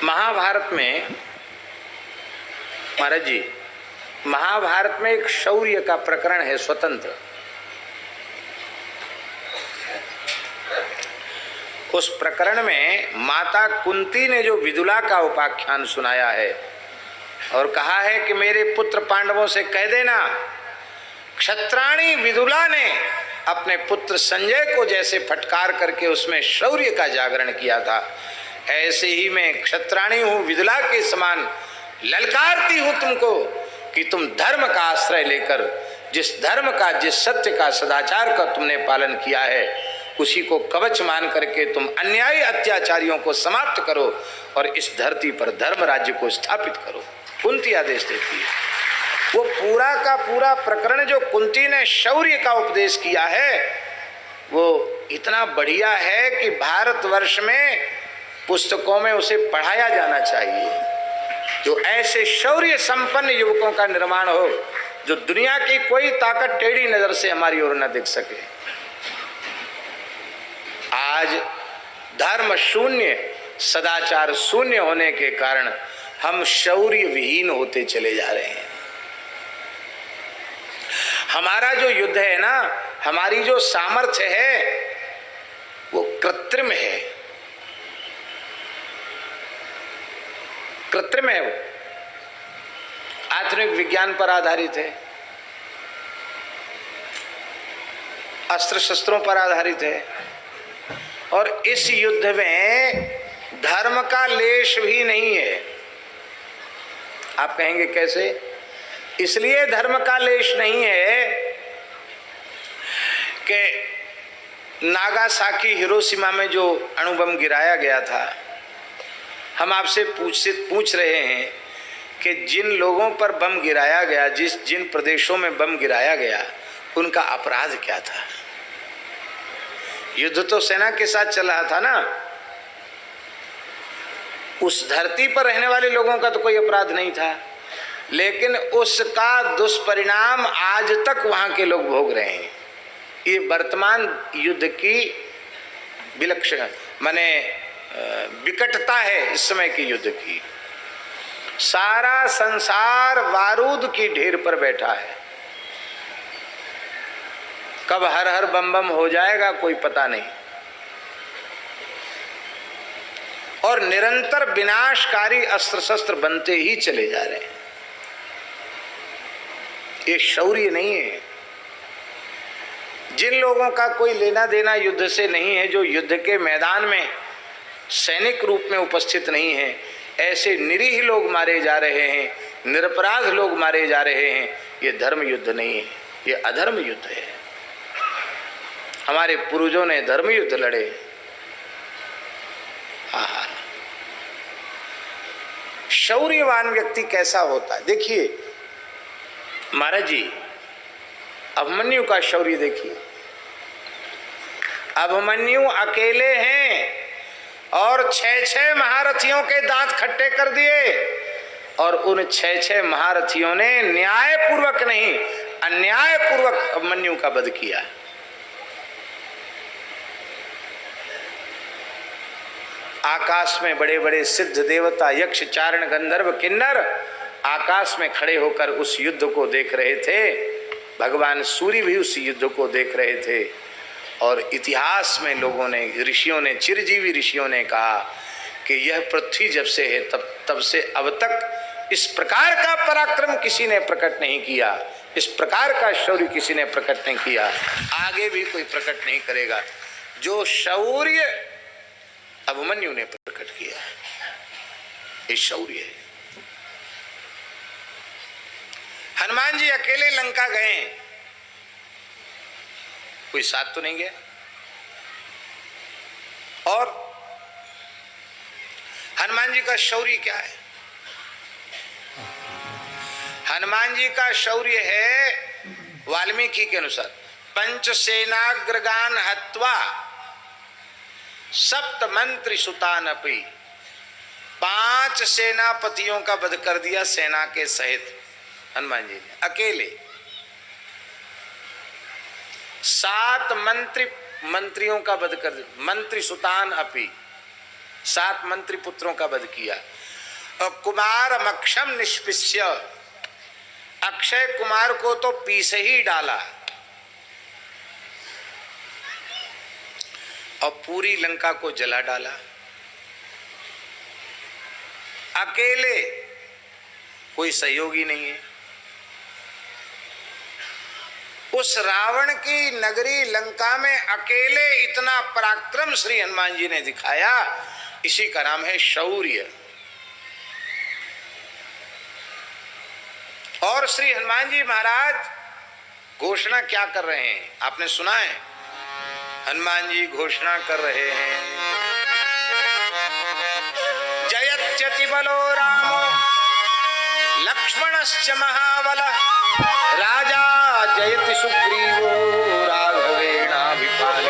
महाभारत में महाराज जी, महाभारत में एक शौर्य का प्रकरण है स्वतंत्र। उस प्रकरण में माता कुंती ने जो विदुला का उपाख्यान सुनाया है और कहा है कि मेरे पुत्र पांडवों से कह देना, क्षत्राणी विदुला ने अपने पुत्र संजय को जैसे फटकार करके उसमें शौर्य का जागरण किया था, ऐसे ही मैं क्षत्राणी हूं, विदुला के समान ललकारती हूं तुमको कि तुम धर्म का आश्रय लेकर जिस धर्म का, जिस सत्य का, सदाचार का तुमने पालन किया है, उसी को कवच मान करके तुम अन्यायी अत्याचारियों को समाप्त करो और इस धरती पर धर्म राज्य को स्थापित करो। कुंती आदेश देती है। वो पूरा का पूरा प्रकरण जो कुंती ने शौर्य का उपदेश किया है वो इतना बढ़िया है कि भारतवर्ष में पुस्तकों में उसे पढ़ाया जाना चाहिए। जो ऐसे शौर्य संपन्न युवकों का निर्माण हो जो दुनिया की कोई ताकत टेढ़ी नजर से हमारी ओर न देख सके। आज धर्म शून्य, सदाचार शून्य होने के कारण हम शौर्य विहीन होते चले जा रहे हैं। हमारा जो युद्ध है ना, हमारी जो सामर्थ्य है वो कृत्रिम है, कृत्रिम है, वो आधुनिक विज्ञान पर आधारित है, अस्त्र शस्त्रों पर आधारित है। और इस युद्ध में धर्म का लेश भी नहीं है। आप कहेंगे कैसे? इसलिए धर्म का लेश नहीं है कि नागासाकी हिरोशिमा में जो अणुबम गिराया गया था, हम आपसे पूछ रहे हैं कि जिन लोगों पर बम गिराया गया, जिन प्रदेशों में बम गिराया गया, उनका अपराध क्या था? युद्ध तो सेना के साथ चल रहा था ना। उस धरती पर रहने वाले लोगों का तो कोई अपराध नहीं था, लेकिन उसका दुष्परिणाम आज तक वहां के लोग भोग रहे हैं। ये वर्तमान युद्ध की विलक्षण माने विकटता है इस समय के युद्ध की। सारा संसार बारूद की ढेर पर बैठा है। कब हर हर बम बम हो जाएगा कोई पता नहीं। और निरंतर विनाशकारी अस्त्र शस्त्र बनते ही चले जा रहे हैं। ये शौर्य नहीं है। जिन लोगों का कोई लेना देना युद्ध से नहीं है, जो युद्ध के मैदान में सैनिक रूप में उपस्थित नहीं है, ऐसे निरीह लोग मारे जा रहे हैं, निरपराध लोग मारे जा रहे हैं। ये धर्म युद्ध नहीं है, ये अधर्म युद्ध है। हमारे पूर्वजों ने धर्म युद्ध लड़े। हाँ, शौर्यवान व्यक्ति कैसा होता है? देखिए महाराज जी, अभिमन्यु का शौर्य देखिए। अभिमन्यु अकेले हैं और 6 महारथियों के दांत खट्टे कर दिए, और उन 6 महारथियों ने न्यायपूर्वक नहीं, अन्यायपूर्वक अभिमन्यु का वध किया। आकाश में बड़े बड़े सिद्ध देवता, यक्ष, चारण, गंधर्व, किन्नर आकाश में खड़े होकर उस युद्ध को देख रहे थे। भगवान सूर्य भी उस युद्ध को देख रहे थे। और इतिहास में लोगों ने, ऋषियों ने, चिरजीवी ऋषियों ने कहा कि यह पृथ्वी जब से है तब से अब तक इस प्रकार का पराक्रम किसी ने प्रकट नहीं किया, इस प्रकार का शौर्य किसी ने प्रकट नहीं किया, आगे भी कोई प्रकट नहीं करेगा जो शौर्य अभिमन्यु ने प्रकट किया। ये शौर्य है। हनुमान जी अकेले लंका गए, कोई साथ तो नहीं गया। और हनुमान जी का शौर्य क्या है? हनुमान जी का शौर्य है वाल्मीकि के अनुसार, पंचसेनाग्रगान हत्वा सप्त मंत्री सुतानपि। 5 सेनापतियों का वध कर दिया सेना के सहित हनुमान जी ने अकेले। 7 मंत्रियों का वध कर दिया, मंत्री सुतान अपि। 7 मंत्री पुत्रों का वध किया। और कुमार मक्षम निष्पिष्य, अक्षय कुमार को तो पीस ही डाला और पूरी लंका को जला डाला। अकेले, कोई सहयोगी नहीं है। उस रावण की नगरी लंका में अकेले इतना पराक्रम श्री हनुमान जी ने दिखाया, इसी का नाम है शौर्य। और श्री हनुमान जी महाराज घोषणा क्या कर रहे हैं, आपने सुना है? हनुमान जी घोषणा कर रहे हैं, जयत्यति बलो रामो लक्ष्मणश्च महाबलः राजा जयति सुग्रीवो राघवेणाभिपालितः।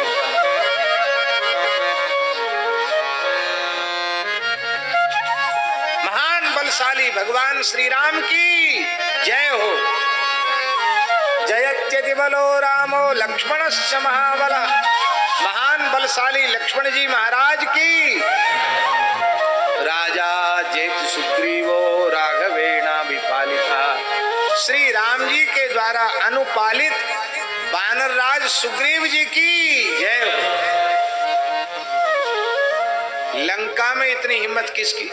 महान बलशाली भगवान श्री राम की जय हो। जयत्यति बलो रामो लक्ष्मणश्च महाबलः, महान बलशाली लक्ष्मण जी महाराज की। राजा जयति सुग्रीवो राघवेणाभिपालितः, श्री राम जी के द्वारा अनुपालित वानर राज सुग्रीव जी की जय हो। लंका में इतनी हिम्मत किसकी?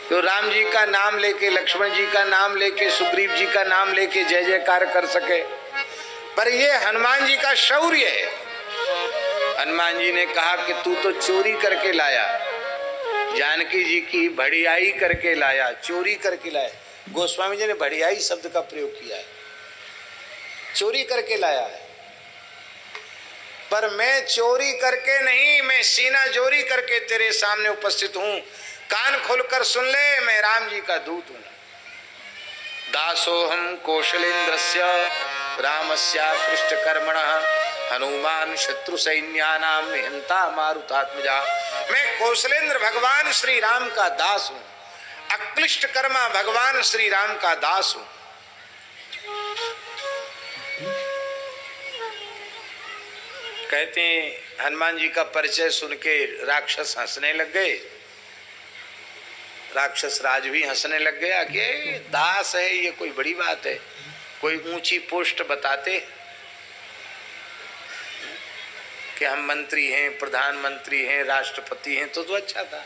तो राम जी का नाम लेके, लक्ष्मण जी का नाम लेके, सुग्रीव जी का नाम लेके जय जयकार कर सके। पर ये हनुमान जी का शौर्य है। हनुमान जी ने कहा कि तू तो चोरी करके लाया, जानकी जी की बढ़ियाई करके लाया, चोरी करके लाया। गोस्वामी जी ने बढ़ियाई शब्द का प्रयोग किया है, चोरी करके लाया है। पर मैं चोरी करके नहीं, मैं सीना जोरी करके तेरे सामने उपस्थित हूं। कान खोलकर सुन ले, मैं राम जी का दूत हूं। दासोहम कौशलेन्द्रस्य रामस्याकृष्ट कर्मणः हनुमान शत्रु सैन्यानाम निहंता मारुतात्मजा। मैं कौशलेंद्र भगवान श्री राम का दास हूं, अक्लिष्ट कर्मा भगवान श्री राम का दास हूं। कहते हैं हनुमान जी का परिचय सुन के राक्षस हंसने लग गए। राक्षस राज भी हंसने लग गया कि दास है, ये कोई बड़ी बात है। कोई ऊंची पोस्ट बताते कि हम मंत्री हैं, प्रधानमंत्री हैं, राष्ट्रपति हैं, तो अच्छा था।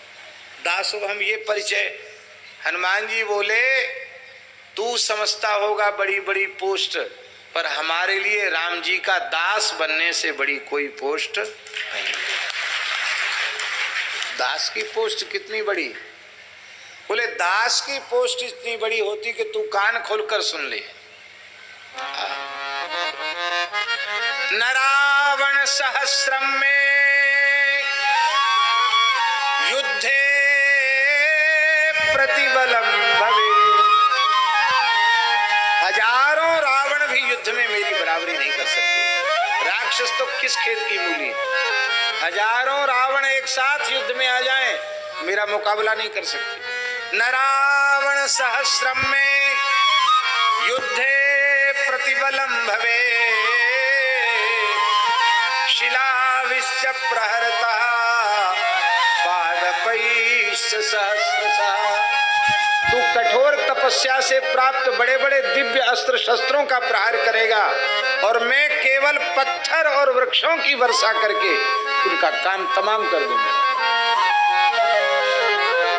दासो हम ये परिचय। हनुमान जी बोले तू समझता होगा बड़ी बड़ी पोस्ट, पर हमारे लिए राम जी का दास बनने से बड़ी कोई पोस्ट नहीं। दास की पोस्ट कितनी बड़ी? बोले दास की पोस्ट इतनी बड़ी होती कि तू कान खोलकर सुन ले। न रावण सहस्रम में युद्धे प्रतिबलम भवे। हजारों रावण भी युद्ध में मेरी बराबरी नहीं कर सकते। राक्षस तो किस खेत की मूली। हजारों रावण एक साथ युद्ध में आ जाएं, मेरा मुकाबला नहीं कर सकते। न रावण सहस्रम में युद्धे प्रतिबलम भवे शिलाविश्च प्रहरतः पादपैश्च सहस्रशः। तू कठोर तपस्या से प्राप्त बड़े बड़े दिव्य अस्त्र शस्त्रों का प्रहार करेगा और मैं केवल पत्थर और वृक्षों की वर्षा करके उनका काम तमाम कर दूंगा।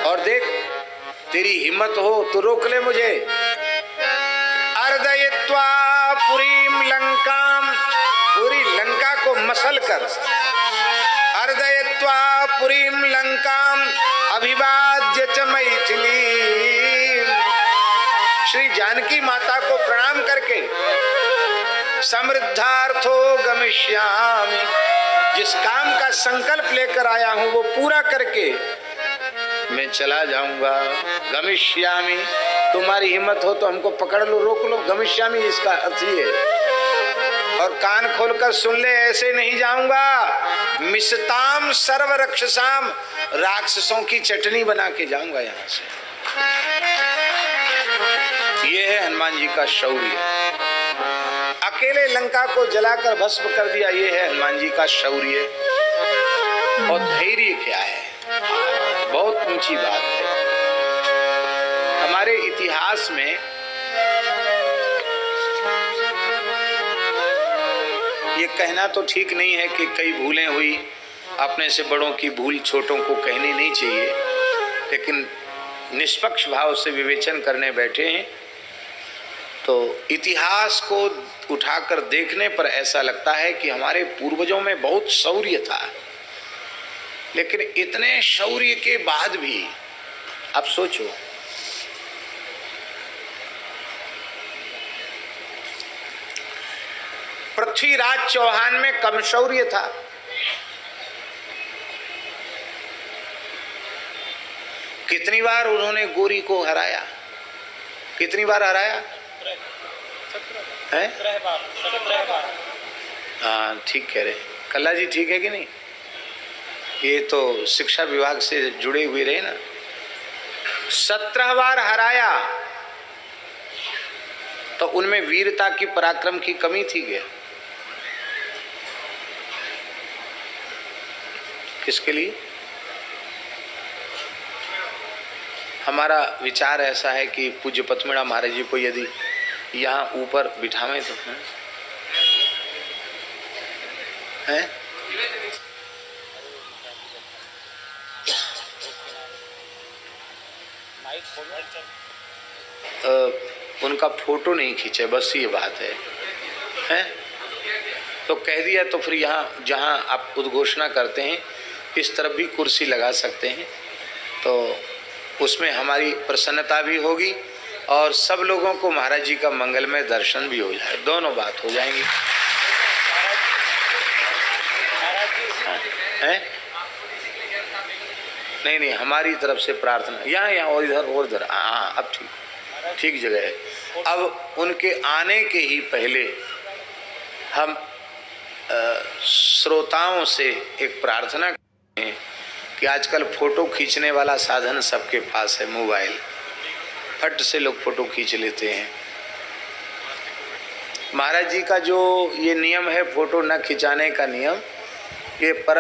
और देख तेरी हिम्मत हो तो रोक ले मुझे। अर्दयित्वा पुरीम लंकाम, पूरी लंका को मसल कर। अर्दयित्वा पुरीम लंकाम अभिवाद्य च मैथिली। श्री जानकी माता को प्रणाम करके समृद्धार्थो गमिष्यामि, जिस काम का संकल्प लेकर आया हूं वो पूरा करके मैं चला जाऊंगा। गमिष्यामि, तुम्हारी हिम्मत हो तो हमको पकड़ लो, रोक लो। गमिष्यामि इसका अर्थ ही है। और कान खोलकर सुन ले, ऐसे नहीं जाऊंगा। मिशताम सर्व रक्षसाम, राक्षसों की चटनी बना के जाऊंगा यहां से। ये है हनुमान जी का शौर्य। अकेले लंका को जलाकर भस्म कर दिया, ये है हनुमान जी का शौर्य। और धैर्य क्या है, बहुत ऊंची बात है। हमारे इतिहास में ये कहना तो ठीक नहीं है कि कई भूलें हुई, अपने से बड़ों की भूल छोटों को कहनी नहीं चाहिए, लेकिन निष्पक्ष भाव से विवेचन करने बैठे हैं तो इतिहास को उठाकर देखने पर ऐसा लगता है कि हमारे पूर्वजों में बहुत शौर्य था, लेकिन इतने शौर्य के बाद भी अब सोचो, पृथ्वीराज चौहान में कम शौर्य था, कितनी बार उन्होंने गोरी को हराया, कितनी बार हराया है? हाँ ठीक कह रहे कल्ला जी, ठीक है कि नहीं? ये तो शिक्षा विभाग से जुड़े हुए रहे ना। 17 बार हराया, तो उनमें वीरता की, पराक्रम की कमी थी क्या? किसके लिए? हमारा विचार ऐसा है कि पूज्य पद्मनाभ महाराज जी को यदि यहाँ ऊपर बिठावें तो है? उनका फोटो नहीं खींचे, बस ये बात है? तो कह दिया तो फिर यहाँ जहाँ आप उद्घोषणा करते हैं इस तरफ भी कुर्सी लगा सकते हैं, तो उसमें हमारी प्रसन्नता भी होगी और सब लोगों को महाराज जी का मंगलमय दर्शन भी हो जाए, दोनों बात हो जाएंगी। हैं? नहीं नहीं, हमारी तरफ से प्रार्थना यहाँ और इधर, हाँ अब ठीक जगह है। अब उनके आने के ही पहले हम श्रोताओं से एक प्रार्थना करते हैं कि आजकल फोटो खींचने वाला साधन सबके पास है, मोबाइल, फट से लोग फोटो खींच लेते हैं। महाराज जी का जो ये नियम है फोटो न खिंचाने का नियम, ये परम